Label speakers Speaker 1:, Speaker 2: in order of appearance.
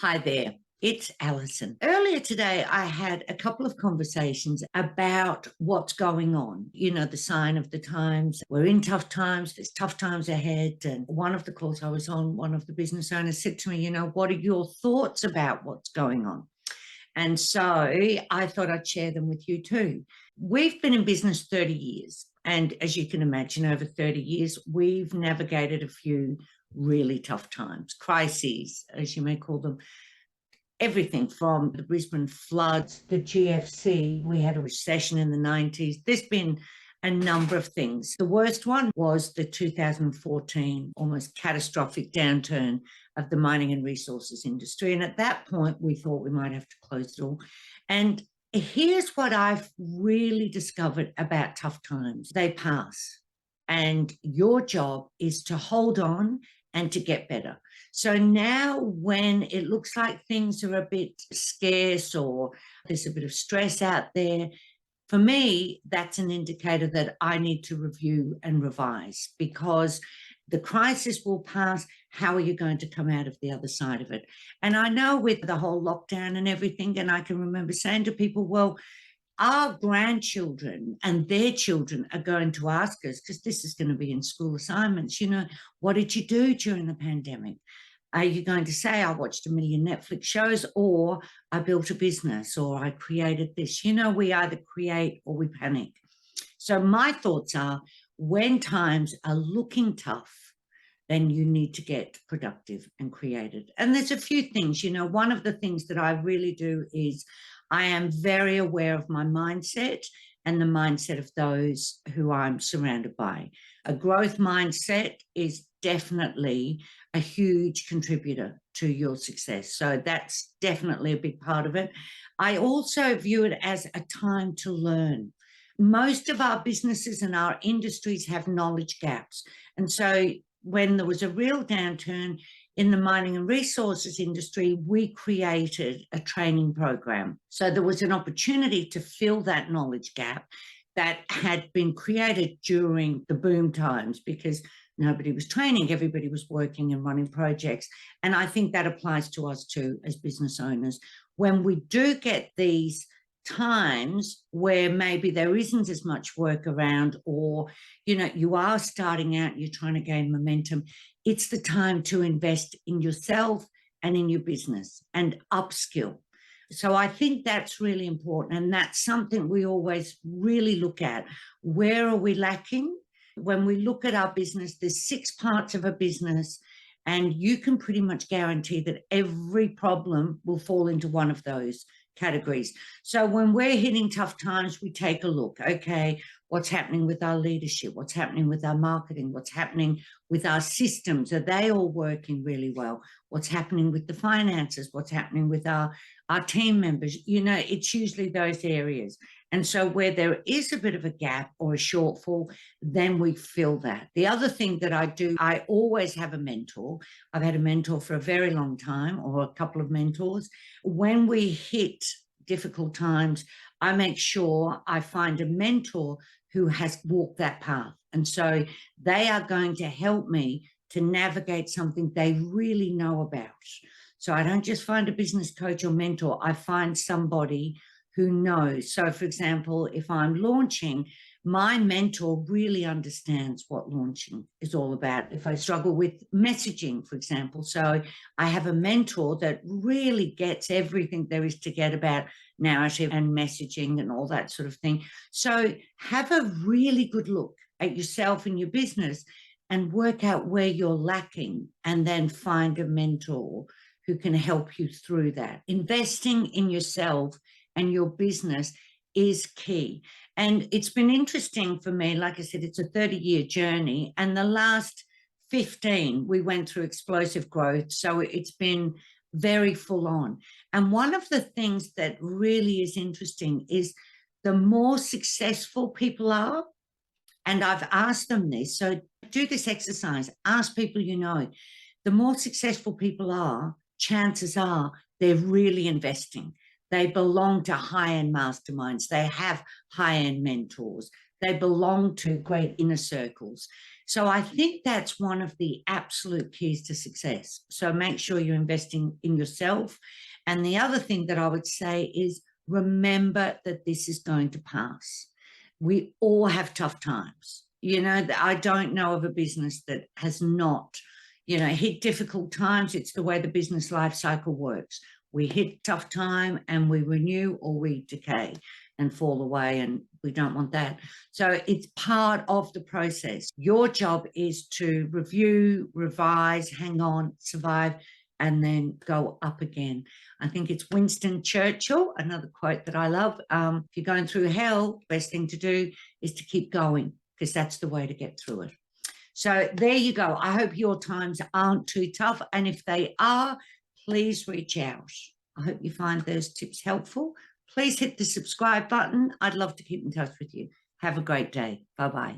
Speaker 1: Hi there, it's Alison. Earlier today, I had a couple of conversations about what's going on. You know, the sign of the times. We're in tough times, there's tough times ahead. And one of the calls I was on, one of the business owners said to me, what are your thoughts about what's going on? And so I thought I'd share them with you too. We've been in business 30 years. And as you can imagine, over 30 years, we've navigated a few really tough times, crises, as you may call them. Everything from the Brisbane floods, the GFC, we had a recession in the 90s. There's been a number of things. The worst one was the 2014 almost catastrophic downturn of the mining and resources industry. And at that point, we thought we might have to close it all. And here's what I've really discovered about tough times. They pass. And your job is to hold on and to get better. So now when it looks like things are a bit scarce or there's a bit of stress out there, for me, that's an indicator that I need to review and revise, because the crisis will pass. How are you going to come out of the other side of it? And I know with the whole lockdown and everything, and I can remember saying to people, well, our grandchildren and their children are going to ask us, because this is going to be in school assignments, what did you do during the pandemic? Are you going to say, I watched a million Netflix shows, or I built a business, or I created this? We either create or we panic. So my thoughts are, when times are looking tough, then you need to get productive and creative. And there's a few things, one of the things that I really do is I am very aware of my mindset and the mindset of those who I'm surrounded by. A growth mindset is definitely a huge contributor to your success. So that's definitely a big part of it. I also view it as a time to learn. Most of our businesses and our industries have knowledge gaps. And so when there was a real downturn in the mining and resources industry, we created a training program. So there was an opportunity to fill that knowledge gap that had been created during the boom times, because nobody was training, everybody was working and running projects. And I think that applies to us too as business owners. When we do get these times where maybe there isn't as much work around, or you are starting out, you're trying to gain momentum, it's the time to invest in yourself and in your business and upskill. So I think that's really important, and that's something we always really look at. Where are we lacking? When we look at our business, there's 6 parts of a business, and you can pretty much guarantee that every problem will fall into one of those categories. So when we're hitting tough times, we take a look. Okay, what's happening with our leadership? What's happening with our marketing? What's happening with our systems? Are they all working really well? What's happening with the finances? What's happening with our team members? It's usually those areas. And so where there is a bit of a gap or a shortfall, then we fill that. The other thing that I do, I always have a mentor. I've had a mentor for a very long time, or a couple of mentors. When we hit difficult times, I make sure I find a mentor who has walked that path. And so they are going to help me to navigate something they really know about. So I don't just find a business coach or mentor, I find somebody who knows. So for example, if I'm launching, my mentor really understands what launching is all about. If I struggle with messaging, for example, so I have a mentor that really gets everything there is to get about narrative and messaging and all that sort of thing. So have a really good look at yourself and your business and work out where you're lacking, and then find a mentor who can help you through that. Investing in yourself and your business is key. And it's been interesting for me. Like I said, it's a 30-year journey, and the last 15 we went through explosive growth, so it's been very full on. And one of the things that really is interesting is the more successful people are, and I've asked them this, so do this exercise, ask people the more successful people are, chances are they're really investing. They belong to high-end masterminds. They have high-end mentors. They belong to great inner circles. So I think that's one of the absolute keys to success. So make sure you're investing in yourself. And the other thing that I would say is remember that this is going to pass. We all have tough times. I don't know of a business that has not, hit difficult times. It's the way the business life cycle works. We hit tough time and we renew, or we decay and fall away, and we don't want that. So it's part of the process. Your job is to review, revise, hang on, survive, and then go up again. I think it's Winston Churchill, another quote that I love. If you're going through hell, best thing to do is to keep going, because that's the way to get through it. So there you go. I hope your times aren't too tough. And if they are, please reach out. I hope you find those tips helpful. Please hit the subscribe button. I'd love to keep in touch with you. Have a great day. Bye-bye.